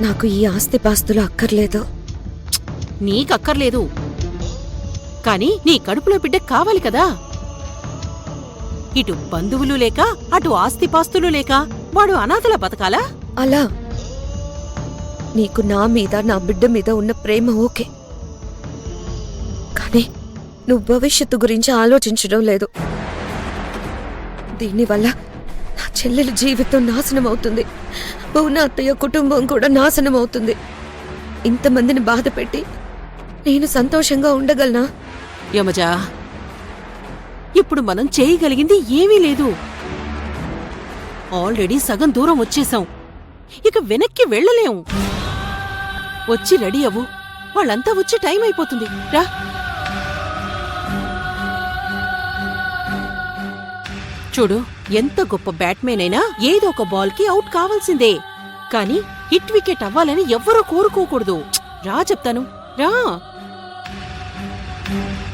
నాకు ఈ ఆస్తిపాస్తులు అక్కర్లేదు. నీకక్కర్లేదు, కాని నీ కడుపులో బిడ్డ కావాలి కదా. ఇటు బంధువులు లేక అటు ఆస్తిపాస్తులు లేక వాడు అనాథలా బతకాలా? అలా నీకు నా మీద నా బిడ్డ మీద ఉన్న ప్రేమ ఓకే, కానీ నువ్వు భవిష్యత్తు గురించి ఆలోచించడం లేదు. దీనివల్ల నా చెల్లెల జీవితం నాశనం అవుతుంది, భువన అత్తయ్య కుటుంబం కూడా నాశనం అవుతుంది. ఇంతమందిని బాధ పెట్టి నేను సంతోషంగా ఉండగలనా? యమజా, ఇప్పుడు మనం చేయగలిగింది ఏమీ లేదు. ఆల్రెడీ సగం దూరం వచ్చేశాం, ఇక వెనక్కి వెళ్ళలేం. వచ్చి రెడీ అవ్వు, వాళ్ళంతా వచ్చి టైం అయిపోతుంది. రా. చూడు, ఎంత గొప్ప బ్యాట్మెన్ అయినా ఏదో ఒక బాల్కి అవుట్ కావాల్సిందే, కానీ హిట్ వికెట్ అవ్వాలని ఎవ్వరూ కోరుకోకూడదు. రా చెప్తాను, రా.